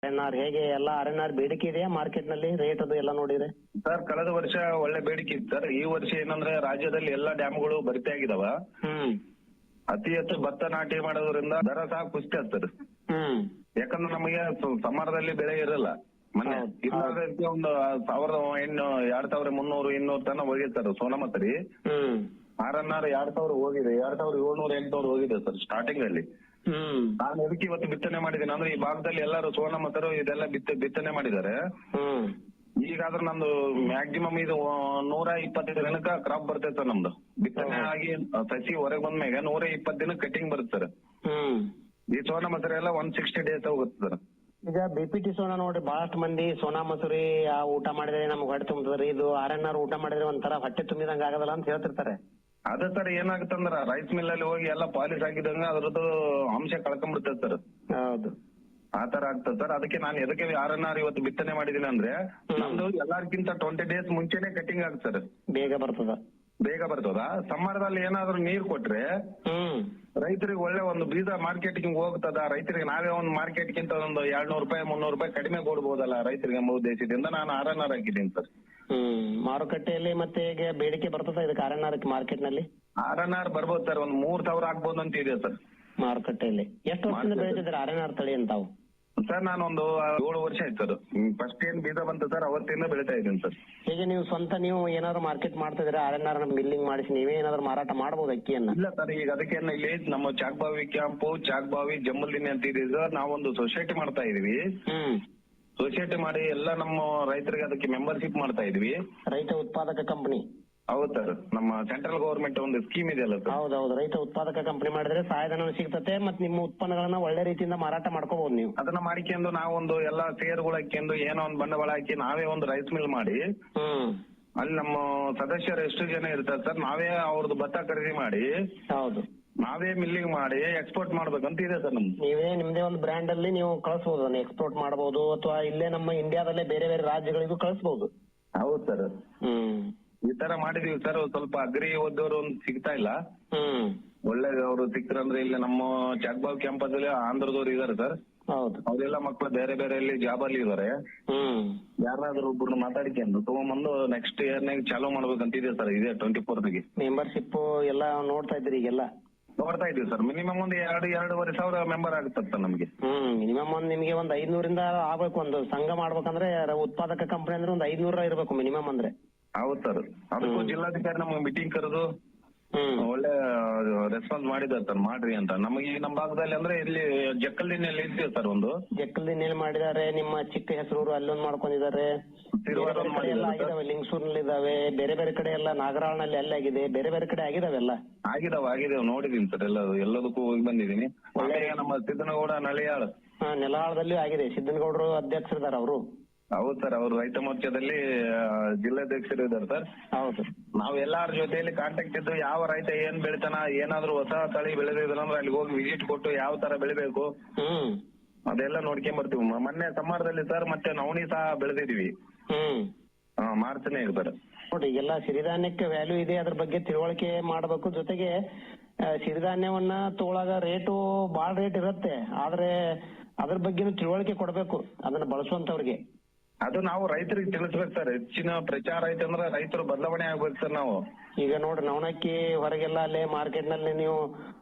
RNR ಹೇಗೆ ಎಲ್ಲ RNR ಬೇಡಿಕೆ ಇದೆಯಾ ಮಾರ್ಕೆಟ್ ನಲ್ಲಿ ರೇಟ್ ಅದು ಎಲ್ಲ ನೋಡಿದ್ರೆ? ಸರ್ ಕಳೆದ ವರ್ಷ ಒಳ್ಳೆ ಬೇಡಿಕೆ ಇತ್ತು ಸರ್. ಈ ವರ್ಷ ಏನಂದ್ರೆ ರಾಜ್ಯದಲ್ಲಿ ಎಲ್ಲಾ ಡ್ಯಾಮ್ಗಳು ಭರ್ತಿ ಆಗಿದಾವ. ಅತಿ ಹೆಚ್ಚು ಭತ್ತ ನಾಟಿ ಮಾಡೋದ್ರಿಂದ ದರ ಸಹ ಕುಸಿತ ಸರ್. ಯಾಕಂದ್ರೆ ನಮಗೆ ಸಮಾರದಲ್ಲಿ ಬೆಳೆ ಇರಲ್ಲ. ಮೊನ್ನೆ ಇಲ್ಲದಕ್ಕೆ ಒಂದು 2300 200 ತನ ಹೋಗಿದೆ ಸರ್ ಸೋನಾಮಸೂರಿ. RNR 2000 ಹೋಗಿದೆ, 2700 800 ಹೋಗಿದೆ ಸರ್ ಸ್ಟಾರ್ಟಿಂಗ್ ಅಲ್ಲಿ. ನಾನು ಅದಕ್ಕೆ ಇವತ್ತು ಬಿತ್ತನೆ ಮಾಡಿದ್ದೀನಿ. ಅಂದ್ರೆ ಈ ಭಾಗದಲ್ಲಿ ಎಲ್ಲರೂ ಸೋನಾಮಸೂರಿ ಇದೆಲ್ಲ ಬಿತ್ತನೆ ಮಾಡಿದ್ದಾರೆ. ಈಗಾದ್ರೂ ನಮ್ದು ಮ್ಯಾಕ್ಸಿಮಮ್ ಇದು 125 ದಿನಕ್ಕ ಕ್ರಾಪ್ ಬರ್ತೈತೆ ಸರ್. ನಮ್ದು ಬಿತ್ತನೆ ಆಗಿ ಸಸಿ ಹೊರಗೆ ಬಂದ್ಮೇಲೆ 120 ದಿನ ಕಟಿಂಗ್ ಬರುತ್ತೆ ಸರ್. ಈ ಸೋನಾಮಸೂರಿ ಎಲ್ಲ 160 ಡೇಸ್ ಹೋಗುತ್ತೆ ಸರ್. ಈಗ BPT ಸೋನಾ ನೋಡಿ ಬಹಳಷ್ಟು ಮಂದಿ ಸೋನಾ ಮಸೂರಿ ಊಟ ಮಾಡಿದ್ರೆ ನಮ್ಗೆ ಹೊಟ್ಟೆ ತುಂಬ್ತದ್ರಿ, ಇದು RNR ಊಟ ಮಾಡಿದ್ರೆ ಒಂಥರ ಹೊಟ್ಟೆ ತುಂಬಿದಂಗ ಆಗದಲ್ಲ ಅಂತ ಹೇಳ್ತಿರ್ತಾರೆ. ಅದೇ ಸರ್ ಏನಾಗುತ್ತಂದ್ರ ರೈಸ್ ಮಿಲ್ ಅಲ್ಲಿ ಹೋಗಿ ಎಲ್ಲ ಪಾಲಿಶ್ ಆಗಿದಂಗ ಅದ್ರದ್ದು ಅಂಶ ಕಳ್ಕೊಂಡ್ಬಿಡ್ತೈತೆ ಸರ್. ಹೌದು, ಆತರ ಆಗ್ತದೆ ಸರ್. ಅದಕ್ಕೆ ನಾನು ಎದಕ್ಕೆ RNR ಇವತ್ತು ಬಿತ್ತನೆ ಮಾಡಿದೀನಿ ಅಂದ್ರೆ ನಮ್ದು ಎಲ್ಲಾರ್ಕಿಂತ 20 ಡೇಸ್ ಮುಂಚೆನೆ ಕಟಿಂಗ್ ಆಗುತ್ತೆ ಸರ್. ಬೇಗ ಬರ್ತದ. ಸಮ್ಮರ್ದಲ್ಲಿ ಏನಾದ್ರು ನೀರ್ ಕೊಟ್ರೆ ರೈತರಿಗೆ ಒಳ್ಳೆ ಒಂದು ಬೀಜ ಮಾರ್ಕೆಟ್ಗೆ ಹೋಗ್ತದ. ರೈತರಿಗೆ ನಾವೇ ಒಂದು ಮಾರ್ಕೆಟ್ಗಿಂತ ಒಂದು 200 ರೂಪಾಯಿ 300 ರೂಪಾಯಿ ಕಡಿಮೆ ಕೊಡ್ಬೋದಲ್ಲ ರೈತರಿಗೆ ಎಂಬ ಉದ್ದೇಶದಿಂದ ನಾನು RNR ಹಾಕಿದ್ದೀನಿ ಸರ್. ಮಾರುಕಟ್ಟೆಯಲ್ಲಿ ಮತ್ತೆ ಹೇಗೆ ಬೇಡಿಕೆ ಬರ್ತದ ಇದಕ್ಕೆ RNR ಮಾರ್ಕೆಟ್ ನಲ್ಲಿ? RNR ಬರ್ಬೋದು ಸರ್, ಒಂದ್ 3000 ಆಗ್ಬೋದು ಅಂತ ಇದೆ ಸರ್ ಮಾರುಕಟ್ಟೆಯಲ್ಲಿ. ಎಷ್ಟು ವರ್ಷದಿಂದ ಬೆಳೆದಿದ್ದಾರೆ RNR ತಳಿ ಅಂತಾವು? ಸರ್ ನಾನು ಒಂದು 7 ವರ್ಷ ಆಯ್ತು ಸರ್. ಫಸ್ಟ್ ಏನ್ ಬೀಜ ಬಂತು ಸರ್ ಅವತ್ತಿಂದ ಬೆಳಿತಾ ಇದ್ದೀನಿ ಸರ್. ಹೇಗೆ ನೀವು ಸ್ವಂತ ನೀವು ಏನಾದ್ರು ಮಾರ್ಕೆಟ್ ಮಾಡ್ತಾ ಇದ್ರೆ RNR ಮಿಲ್ಲಿಂಗ್ ಮಾಡಿಸಿ ನೀವೇ ಏನಾದ್ರು ಮಾರಾಟ ಮಾಡಬಹುದು ಅಕ್ಕಿಯನ್ನ? ಇಲ್ಲ ಸರ್, ಈಗ ಅದಕ್ಕೆ ಇಲ್ಲಿ ನಮ್ಮ ಚಾಕ್ಬಾವಿ ಕ್ಯಾಂಪು, ಚಾಕ್ಬಾವಿ ಜಮ್ಮಲ್ದಿನಿ ಅಂತ ಇದೆ ಸರ್. ನಾವೊಂದು ಸೊಸೈಟಿ ಮಾಡ್ತಾ ಇದೀವಿ. ಸೊಸೈಟಿ ಮಾಡಿ ಎಲ್ಲ ನಮ್ಮ ರೈತರಿಗೆ ಅದಕ್ಕೆ ಮೆಂಬರ್ಶಿಪ್ ಮಾಡ್ತಾ ಇದೀವಿ. ರೈತ ಉತ್ಪಾದಕ ಕಂಪನಿ? ಹೌದು ಸರ್, ನಮ್ಮ ಸೆಂಟ್ರಲ್ ಗವರ್ಮೆಂಟ್ ಒಂದು ಸ್ಕೀಮ್ ಇದೆಯಲ್ಲ ಸರ್. ಹೌದೌದು, ರೈತ ಉತ್ಪಾದಕ ಕಂಪನಿ ಮಾಡಿದ್ರೆ ಸಹಾಯಧನ ಸಿಗ್ತತೆ ಮತ್ತೆ ನಿಮ್ಮ ಉತ್ಪನ್ನಗಳನ್ನ ಒಳ್ಳೆ ರೀತಿಯಿಂದ ಮಾರಾಟ ಮಾಡ್ಕೋಬಹುದು ನೀವು. ಅದನ್ನ ಮಾಡಿಕೊಂಡು ನಾವೊಂದು ಎಲ್ಲ ಸೇರ್ಗಳು ಹಾಕೊಂಡು ಏನೋ ಒಂದು ಬಂಡವಾಳ ಹಾಕಿ ನಾವೇ ಒಂದು ರೈಸ್ ಮಿಲ್ ಮಾಡಿ ಅಲ್ಲಿ ನಮ್ಮ ಸದಸ್ಯರು ಎಷ್ಟು ಜನ ಇರ್ತಾರೆ ಸರ್, ನಾವೇ ಅವ್ರದ್ದು ಭತ್ತ ಖರೀದಿ ಮಾಡಿ ಹೌದು ನಾವೇ ಮಿಲ್ಲಿಂಗ್ ಮಾಡಿ ಎಕ್ಸ್ಪೋರ್ಟ್ ಮಾಡ್ಬೇಕಂತ ಇದೆ ಸರ್ ನಮ್ದು. ನೀವೇ ನಿಮ್ದೇ ಒಂದು ಬ್ರ್ಯಾಂಡ್ ಅಲ್ಲಿ ನೀವು ಕಳಿಸಬಹುದು, ಎಕ್ಸ್ಪೋರ್ಟ್ ಮಾಡಬಹುದು ಅಥವಾ ಇಲ್ಲೇ ನಮ್ಮ ಇಂಡಿಯಾದಲ್ಲೇ ಬೇರೆ ಬೇರೆ ರಾಜ್ಯಗಳಿಗೂ ಕಳಿಸಬಹುದು. ಹೌದು ಸರ್, ಈ ತರ ಮಾಡಿದೀವಿ ಸರ್. ಸ್ವಲ್ಪ ಅಗ್ರಿ ಓದೋರು ಒಂದು ಸಿಗ್ತಾ ಇಲ್ಲ. ಒಳ್ಳೆ ಅವರು ಸಿಕ್ತರಂದ್ರೆ ಇಲ್ಲಿ ನಮ್ಮ ಚಾಕ್ಬಾವ್ ಕ್ಯಾಂಪಸ್ ಅಲ್ಲಿ ಆಂಧ್ರದವ್ರು ಇದಾರೆ ಸರ್. ಹೌದು, ಅವರೆಲ್ಲ ಮಕ್ಕಳು ಬೇರೆ ಬೇರೆ ಅಲ್ಲಿ ಜಾಬ್ ಅಲ್ಲಿ ಇದಾರೆ. ಯಾರಾದ್ರೂ ಒಬ್ಬರು ಮಾತಾಡಿಕೊಂಡು ತಗೊಂಡ್ಬಂದು ನೆಕ್ಸ್ಟ್ ಇಯರ್ ನಾಗ ಚಾಲೂ ಮಾಡ್ಬೇಕಂತಿದೆ ಸರ್. ಇದೆ 24ಗೆ ಮೆಂಬರ್ಶಿಪ್ ಎಲ್ಲ ನೋಡ್ತಾ ಇದ್ರಿ ಈಗೆಲ್ಲ? ನೋಡ್ತಾ ಇದೀವಿ ಸರ್. ಮಿನಿಮಮ್ ಒಂದು 2,500 ಮೆಂಬರ್ ಆಗುತ್ತೆ ಸರ್ ನಮ್ಗೆ. ಮಿನಿಮಮ್ ಒಂದ್ ನಿಮ್ಗೆ ಒಂದು 500ರಿಂದ ಆಗ್ಬೇಕು. ಒಂದು ಸಂಘ ಮಾಡ್ಬೇಕಂದ್ರೆ ಉತ್ಪಾದಕ ಕಂಪನಿ ಅಂದ್ರೆ ಒಂದು 500 ಇರ್ಬೇಕು ಮಿನಿಮಮ್ ಅಂದ್ರೆ. ಹೌದು ಸರ್, ಅದಕ್ಕೂ ಜಿಲ್ಲಾಧಿಕಾರಿ ನಮ್ಗೆ ಮೀಟಿಂಗ್ ಕರೆದು ಒಳ್ಳೆ ರೆಸ್ಪಾನ್ಸ್ ಮಾಡಿದಾರೆ ಸರ್, ಮಾಡ್ರಿ ಅಂತ. ನಮಗೆ ನಮ್ಮ ಭಾಗದಲ್ಲಿ ಅಂದ್ರೆ ಇಲ್ಲಿ ಜಕ್ಕಲ್ದಿನಲ್ಲಿ ಇರ್ತೀವಿ ಸರ್. ಒಂದು ಜಕ್ಕಲ್ದಿನಲ್ಲಿ ಮಾಡಿದ್ದಾರೆ, ನಿಮ್ಮ ಚಿಕ್ಕ ಹೆಸರೂರು ಅಲ್ಲೊಂದು ಮಾಡ್ಕೊಂಡಿದ್ದಾರೆ, ಲಿಂಗಸೂರ್ನಲ್ಲಿ ಇದಾವೆ, ಬೇರೆ ಬೇರೆ ಕಡೆ ಎಲ್ಲ ನಾಗರಾಳ್ನಲ್ಲಿ ಅಲ್ಲಿ ಆಗಿದೆ, ಬೇರೆ ಬೇರೆ ಕಡೆ ಆಗಿದಾವೆಲ್ಲ. ಆಗಿದಾವೆ ನೋಡಿದೀನಿ ಸರ್. ಎಲ್ಲದಕ್ಕೂ ಹೋಗಿ ಬಂದಿದ್ದೀನಿ. ನಮ್ಮ ಸಿದ್ದನಗೌಡ ನಳಿಯಾಳ್ ನೆಲಹಾಳದಲ್ಲಿ ಆಗಿದೆ. ಸಿದ್ದನಗೌಡರು ಅಧ್ಯಕ್ಷರಿದ್ದಾರೆ ಅವರು. ಹೌದು ಸರ್, ಅವರು ರೈತ ಮೋರ್ಚಾದಲ್ಲಿ ಜಿಲ್ಲಾಧ್ಯಕ್ಷರು ಇದ್ದಾರೆ ಸರ್. ಹೌದು, ನಾವ್ ಎಲ್ಲಾರ ಜೊತೆಯಲ್ಲಿ ಕಾಂಟ್ಯಾಕ್ಟ್ ಇದ್ದು ಯಾವ ರೈತ ಏನ್ ಬೆಳಿತಾನ, ಏನಾದ್ರು ಹೊಸ ತಳಿ ಬೆಳೆದಿದ್ರೆ ಅಲ್ಲಿ ಹೋಗಿ ವಿಸಿಟ್ ಕೊಟ್ಟು ಯಾವ ತರ ಬೆಳಿಬೇಕು ಅದೆಲ್ಲ ನೋಡ್ಕೊಂಡ್ ಬರ್ತೀವಿ. ಮೊನ್ನೆ ಸಮ್ಮರ್ದಲ್ಲಿ ಸರ್ ಮತ್ತೆ ನವಣಿ ಸಹ ಬೆಳೆದಿದೀವಿ. ಮಾರ್ಚ್ನೇ ಇರ್ತಾರೆ ನೋಡಿ. ಎಲ್ಲ ಸಿರಿಧಾನ್ಯಕ್ಕೆ ವ್ಯಾಲ್ಯೂ ಇದೆ, ಅದ್ರ ಬಗ್ಗೆ ತಿಳುವಳಿಕೆ ಮಾಡಬೇಕು. ಜೊತೆಗೆ ಸಿರಿಧಾನ್ಯವನ್ನ ತಗೊಳಾಗ ರೇಟು ಬಾಳ ರೇಟ್ ಇರುತ್ತೆ, ಆದ್ರೆ ಅದ್ರ ಬಗ್ಗೆ ತಿಳುವಳಿಕೆ ಕೊಡ್ಬೇಕು ಅದನ್ನ ಬಳಸುವಂತವ್ರಿಗೆ. ಅದು ನಾವು ರೈತರಿಗೆ ತಿಳಿಸ್ಬೇಕು ಸರ್. ಹೆಚ್ಚಿನ ಪ್ರಚಾರ ಐತಂದ್ರೆ ರೈತರು ಬದಲಾವಣೆ ಆಗ್ಬೇಕು ಸರ್. ನಾವು ಈಗ ನೋಡ್ರಿ ನವಣಕ್ಕಿ ಹೊರಗೆಲ್ಲ ಅಲ್ಲೇ ಮಾರ್ಕೆಟ್ ನಲ್ಲಿ ನೀವು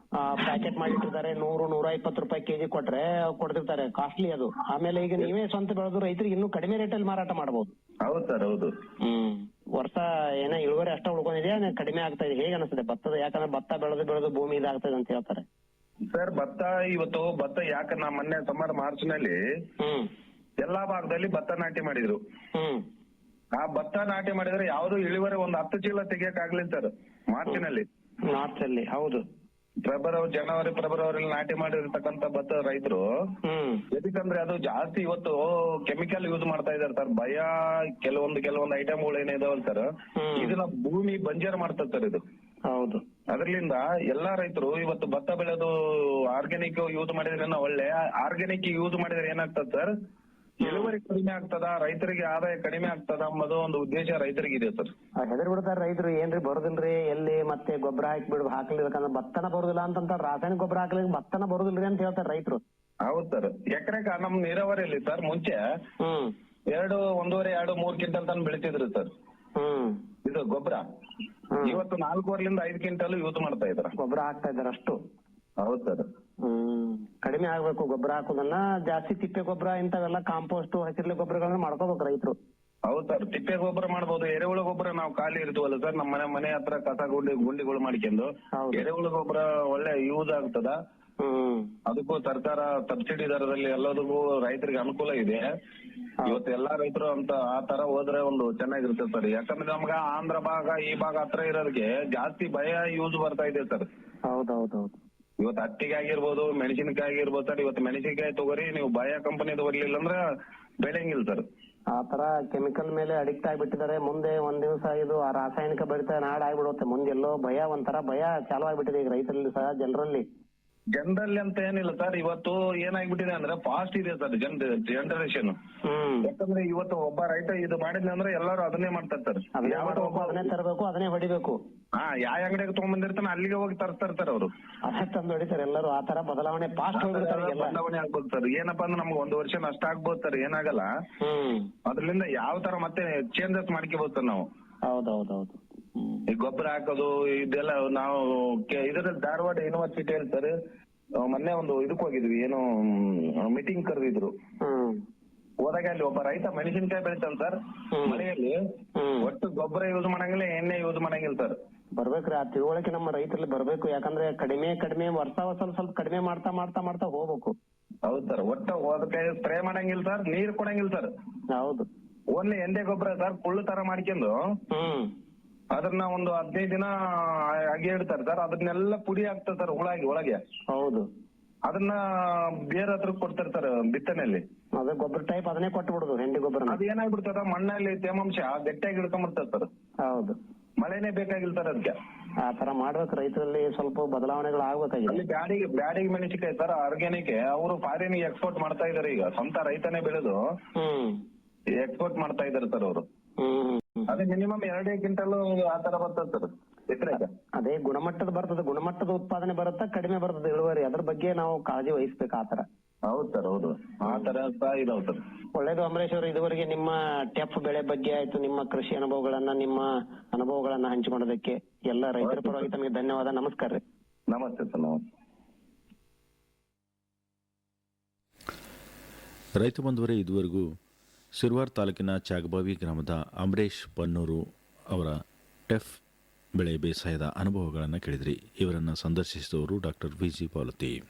ಪ್ಯಾಕೆಟ್ ಮಾಡಿಟ್ಟಿರ್ತಾರೆ, 100-120 ರೂಪಾಯಿ ಕೆಜಿ ಕೊಟ್ರೆ ಕೊಡ್ತಿರ್ತಾರೆ, ಕಾಸ್ಟ್ಲಿ ಅದು. ಆಮೇಲೆ ಈಗ ನೀವೇ ಸ್ವಂತ ಬೆಳೆದು ರೈತರಿಗೆ ಇನ್ನೂ ಕಡಿಮೆ ರೇಟಲ್ಲಿ ಮಾರಾಟ ಮಾಡಬಹುದು. ಹೌದು ಸರ್, ಹೌದು. ವರ್ಷ ಏನೋ ಇಳುವರಿ ಅಷ್ಟ ಉಳ್ಕೊಂಡಿದ್ಯಾ ಕಡಿಮೆ ಆಗ್ತಾ ಇದೆ, ಹೇಗೆ ಅನಿಸ್ತದೆ ಭತ್ತದ? ಯಾಕಂದ್ರೆ ಭತ್ತ ಬೆಳೆದು ಭೂಮಿ ಇದಾಗ್ತದೆ ಅಂತ ಹೇಳ್ತಾರೆ ಸರ್. ಭತ್ತ ಯಾಕೆ ನಾ ಮೊನ್ನೆ ಮಾರ್ಚ್ ನಲ್ಲಿ ಎಲ್ಲಾ ಭಾಗದಲ್ಲಿ ಭತ್ತ ನಾಟಿ ಮಾಡಿದ್ರು. ಆ ಭತ್ತ ನಾಟಿ ಮಾಡಿದ್ರೆ ಯಾವ್ದು ಇಳುವರಿ ಒಂದು 10 ಚೀಲ ತೆಗಿಯಕ್ ಆಗ್ಲಿಲ್ಲ ಸರ್ ಮಾರ್ಚಿನಲ್ಲಿ. ಹೌದು, ಫೆಬ್ರವರಿ ನಾಟಿ ಮಾಡಿರ್ತಕ್ಕಂತ ಭತ್ತ ರೈತರು ಎದಕ್ಕಂದ್ರೆ ಅದು ಜಾಸ್ತಿ ಇವತ್ತು ಕೆಮಿಕಲ್ ಯೂಸ್ ಮಾಡ್ತಾ ಇದಾರೆ ಸರ್. ಕೆಲವೊಂದು ಐಟಮ್ಗಳು ಏನಿದಾವಲ್ಲ ಸರ್, ಇದನ್ನ ಭೂಮಿ ಬಂಜರ್ ಮಾಡ್ತದೆ ಸರ್ ಇದು. ಹೌದು, ಅದರಿಂದ ಎಲ್ಲಾ ರೈತರು ಇವತ್ತು ಭತ್ತ ಬೆಳೆದು ಆರ್ಗ್ಯಾನಿಕ್ ಯೂಸ್ ಮಾಡಿದ್ರೆ ಒಳ್ಳೆ. ಆರ್ಗ್ಯಾನಿಕ್ ಯೂಸ್ ಮಾಡಿದ್ರೆ ಏನಾಗ್ತದೆ ಸರ್, ಇಳುವರಿ ಕಡಿಮೆ ಆಗ್ತದ, ರೈತರಿಗೆ ಆದಾಯ ಕಡಿಮೆ ಆಗ್ತದ ಅನ್ನೋದು ಒಂದು ಉದ್ದೇಶ ರೈತರಿಗಿದೆ ಸರ್. ಹೆದರ್ ಬಿಡ್ತಾರ ರೈತರು, ಏನ್ರಿ ಬರೋದಿಲ್ರಿ ಎಲ್ಲಿ ಮತ್ತೆ ಗೊಬ್ಬರ ಹಾಕ್ಲಿಕ್ಕಂದ್ರೆ ಭತ್ತನ ಬರುದಿಲ್ಲ ಅಂತ ರಾಸಾಯನಿಕ ಗೊಬ್ಬರ ಹಾಕ್ಲಿಕ್ಕೆ ಭತ್ತನ ಬರುದಿಲ್ರಿ ಅಂತ ಹೇಳ್ತಾರೆ ರೈತರು. ಹೌದು ಸರ್. ಎಕರೆಕ ನಮ್ ನೀರಾವರಿಯಲ್ಲಿ ಸರ್ ಮುಂಚೆ ಹ್ಮ್ 1.5, 3 ಕ್ವಿಂಟಲ್ ತನಕ ಬೆಳಿತಿದ್ರು ಸರ್ ಹ್ಮ್ ಇದು ಗೊಬ್ಬರ. ಇವತ್ತು 4.5 ಕ್ವಿಂಟಲ್ ಯೂಸ್ ಮಾಡ್ತಾ ಇದ್ರ. ಗೊಬ್ಬರ ಹಾಕ್ತಾ ಇದಾರೆ ಅಷ್ಟು. ಹೌದು ಸರ್. ಕಡಿಮೆ ಆಗ್ಬೇಕು ಗೊಬ್ಬರ ಹಾಕೋದನ್ನ. ಜಾಸ್ತಿ ತಿಪ್ಪೆ ಗೊಬ್ಬರ ಇಂಥವೆಲ್ಲ ಕಾಂಪೋಸ್ಟ್ ಹಸಿರು ಗೊಬ್ಬರಗಳನ್ನ ಮಾಡ್ಕೋಬೇಕು ರೈತರು. ಹೌದು ಸರ್. ತಿಪ್ಪೆ ಗೊಬ್ಬರ ಮಾಡ್ಬೋದು. ಎರೆಹುಳ ಗೊಬ್ಬರ ನಾವು ಖಾಲಿ ಇರ್ತೀವಲ್ಲ ಸರ್, ನಮ್ಮ ಮನೆ ಹತ್ರ ಕಸ ಗುಂಡಿಗಳು ಮಾಡ್ಕೊಂಡು ಹೌದು. ಎರೆಹುಳ ಗೊಬ್ಬರ ಒಳ್ಳೆ ಯೂಸ್ ಆಗ್ತದ. ಅದಕ್ಕೂ ಸರ್ಕಾರ ಸಬ್ಸಿಡಿ ದರದಲ್ಲಿ ಎಲ್ಲದಕ್ಕೂ ರೈತರಿಗೆ ಅನುಕೂಲ ಇದೆ. ಇವತ್ತು ಎಲ್ಲಾ ರೈತರು ಅಂತ ಆ ತರ ಹೋದ್ರೆ ಒಂದು ಚೆನ್ನಾಗಿರುತ್ತೆ ಸರ್. ಯಾಕಂದ್ರೆ ನಮ್ಗ ಆಂಧ್ರ ಭಾಗ ಈ ಭಾಗ ಹತ್ರ ಇರೋದಕ್ಕೆ ಜಾಸ್ತಿ ಭಯ ಯೂಸ್ ಬರ್ತಾ ಇದೆ ಸರ್. ಹೌದೌದೌದು. ಇವತ್ತು ಹತ್ತಿಗೆ ಆಗಿರ್ಬೋದು, ಮೆಣಸಿನಕಾಯಿ ಆಗಿರ್ಬೋದು ಸರ್. ಇವತ್ತು ಮೆಣಸಿನಕಾಯಿ ತಗೋರಿ, ನೀವು ಭಯ ಕಂಪನಿದು ಬರ್ಲಿಲ್ಲ ಅಂದ್ರೆ ಬೆಳೆಯಂಗಿಲ್ಲ ಸರ್. ಆ ತರ ಕೆಮಿಕಲ್ ಮೇಲೆ ಅಡಿಕ್ಟ್ ಆಗ್ಬಿಟ್ಟಿದ್ದಾರೆ. ಮುಂದೆ ಒಂದ್ ದಿವಸ ಇದು ಆ ರಾಸಾಯನಿಕ ಭರಿತ ನಾಡ್ ಆಗ್ಬಿಡುತ್ತೆ. ಮುಂದೆ ಎಲ್ಲೋ ಒಂಥರ ಭಯ ಚಾಲು ಆಗ್ಬಿಟ್ಟಿದೆ ಈಗ ರೈತರಲ್ಲಿ ಸಹ, ಜನರಲ್ಲಿ ಅಂತ ಏನಿಲ್ಲ ಸರ್. ಇವತ್ತು ಏನಾಗ್ಬಿಟ್ಟಿದೆ ಅಂದ್ರೆ ಫಾಸ್ಟ್ ಇದೆ ಸರ್ ಜನರೇಷನ್. ಯಾಕಂದ್ರೆ ಇವತ್ತು ಒಬ್ಬ ರೈತ ಇದು ಮಾಡಿದ್ನ ಅಂದ್ರೆ ಎಲ್ಲರೂ ಅದನ್ನೇ ಮಾಡ್ತಾರೆ ಸರ್. ಅದನ್ನೇ ತರಬೇಕು, ಅದನ್ನೇ ಹೊಡಿಬೇಕು. ಯಾವ ಅಂಗಡಿಗೆ ತಗೊಂಡ್ಬಂದಿರ್ತಾನೆ ಅಲ್ಲಿಗೆ ಹೋಗಿ ತರ್ತಾರೆ ಸರ್ ಅವರು. ಅದೇ ತಂದು ಹೊಡಿತಾರೆ ಎಲ್ಲರೂ. ಆ ತರ ಬದಲಾವಣೆ ಫಾಸ್ಟ್ ಬದಲಾವಣೆ ಆಗ್ಬೋದು ಸರ್. ಏನಪ್ಪಾ ಅಂದ್ರೆ ನಮ್ಗೆ 1 ವರ್ಷ ನಷ್ಟ ಆಗ್ಬೋದು ಸರ್, ಏನಾಗಲ್ಲ. ಅದ್ರಿಂದ ಯಾವ ತರ ಮತ್ತೆ ಚೇಂಜಸ್ ಮಾಡ್ಕೋಬಹುದು ಸರ್ ನಾವು. ಹೌದೌದೌದು. ಈ ಗೊಬ್ಬರ ಹಾಕೋದು ಇದೆಲ್ಲ ನಾವು ಇದರಲ್ಲಿ ಧಾರವಾಡ ಯೂನಿವರ್ಸಿಟಿಯಲ್ಲಿ ಸರ್ ಮೊನ್ನೆ ಒಂದು ಇದಕ್ಕೆ ಹೋಗಿದ್ವಿ, ಏನು ಮೀಟಿಂಗ್ ಕರೆದಿದ್ರು. ಹೋದಾಗ ಅಲ್ಲಿ ಒಬ್ಬ ರೈತ ಮೆಣಸಿನಕಾಯಿ ಬೆಳಿತಾನೆ ಸರ್. ಮಳೆಯಲ್ಲಿ ಒಟ್ಟು ಗೊಬ್ಬರ ಯೂಸ್ ಮಾಡಂಗಿಲ್ಲ, ಎಣ್ಣೆ ಯೂಸ್ ಮಾಡಂಗಿಲ್ಲ ಸರ್. ಬರ್ಬೇಕ್ರಿ ಆ ತಿಳುವಳಿಕೆ ನಮ್ಮ ರೈತರಲ್ಲಿ ಬರ್ಬೇಕು. ಯಾಕಂದ್ರೆ ಕಡಿಮೆ ವರ್ಷ ಸ್ವಲ್ಪ ಕಡಿಮೆ ಮಾಡ್ತಾ ಹೋಗ್ಬೇಕು. ಹೌದು ಸರ್. ಒಟ್ಟು ಅದಕ್ಕೆ ಸ್ಪ್ರೇ ಮಾಡಂಗಿಲ್ಲ ಸರ್, ನೀರ್ ಕೊಡಂಗಿಲ್ಲ ಸರ್. ಹೌದು. ಓನ್ಲಿ ಎಂಡೆ ಗೊಬ್ಬರ ಸರ್, ಕುಳ್ಳು ತರ ಮಾಡ್ಕೊಂಡು ಅದನ್ನ ಒಂದು 15 ದಿನ ಹಾಗೆ ಇಡ್ತಾರೆ ಸರ್. ಅದನ್ನೆಲ್ಲ ಪುಡಿ ಆಗ್ತದೆ ಸರ್ ಒಳಗೆ. ಹೌದು. ಅದನ್ನ ಬೇರೆ ಹತ್ರ ಕೊಡ್ತಾರೆ ಸರ್ ಬಿತ್ತನೆಯಲ್ಲಿ. ಅದೇ ಗೊಬ್ಬರ ಟೈಪ್ ಅದನ್ನೇ ಕೊಟ್ಟು ಬಿಡುದು, ಹೆಂಡಿ ಗೊಬ್ಬರ. ಅದು ಏನಾಗ್ಬಿಡ್ತದ ಮಣ್ಣಲ್ಲಿ ತೇವಾಂಶ ಗಟ್ಟಿಯಾಗಿ ಹಿಡ್ಕೊಂಡ್ಬಿಡ್ತದೆ ಸರ್. ಹೌದು. ಮಳೆನೇ ಬೇಕಾಗಿಲ್ಲ ಸರ್ ಅದಕ್ಕೆ. ಆ ತರ ಮಾಡ್ಬೇಕು ರೈತರಲ್ಲಿ, ಸ್ವಲ್ಪ ಬದಲಾವಣೆಗಳು ಆಗ್ಬೇಕಾಗಿದೆ. ಅಲ್ಲಿ ಬ್ಯಾಡಿಗೆ ಮೆಣಸಿನಕಾಯಿ ಸರ್ ಆರ್ಗ್ಯಾನಿಕ್, ಅವರು ಫಾರಿನ್ ಎಕ್ಸ್ಪೋರ್ಟ್ ಮಾಡ್ತಾ ಇದಾರೆ. ಈಗ ಸ್ವಂತ ರೈತನೇ ಬೆಳೆದು ಎಕ್ಸ್ಪೋರ್ಟ್ ಮಾಡ್ತಾ ಇದಾರೆ ಸರ್ ಅವರು. ಅದೇ ಮಿನಿಮಮ್ 2 ಕ್ವಿಂಟಲ್ ಆ ತರ ಬರ್ತದೆ ಸರ್ ಎಕರೆಗೆ. ಅದೇ ಗುಣಮಟ್ಟದ ಉತ್ಪಾದನೆ ಬರುತ್ತಾ, ಕಡಿಮೆ ಬರ್ತದೆ ಇಳುವರಿ. ಅದ್ರ ಬಗ್ಗೆ ನಾವು ಕಾಳಜಿ ವಹಿಸ್ಬೇಕು. ಆ ತರ. ಹೌದು ಸರ್. ಹೌದು. ಆ ತರ ಸಹ ಇದಾವ್ ಸರ್. ಒಳ್ಳೇದು ಅಮರೇಶ್ ಅವರು, ಇದುವರೆಗೆ ನಿಮ್ಮ ಟೆಫ್ ಬೆಳೆ ಬಗ್ಗೆ ಆಯ್ತು, ನಿಮ್ಮ ಕೃಷಿ ನಿಮ್ಮ ಅನುಭವಗಳನ್ನ ಹಂಚಿಕೊಂಡದಕ್ಕೆ ಎಲ್ಲ ರೈತರ ಪರವಾಗಿ ತಮಗೆ ಧನ್ಯವಾದ. ನಮಸ್ಕಾರ ರೀ. ನಮಸ್ತೆ ಸರ್. ನಮಸ್ತೆ. ರೈತ ಬಂಧುವರೇ, ಇದುವರೆಗೂ ಸಿರ್ವಾರ್ ತಾಲೂಕಿನ ಚಾಗಬಾವಿ ಗ್ರಾಮದ ಅಮರೇಶ್ ಪನ್ನೂರು ಅವರ ಟೆಫ್ ಬೆಳೆ ಬೇಸಾಯದ ಅನುಭವಗಳನ್ನು ಕೇಳಿದ್ರಿ. ಇವರನ್ನು ಸಂದರ್ಶಿಸಿದವರು ಡಾಕ್ಟರ್ ವಿ.ಜಿ. ಪಾವಲತಿ.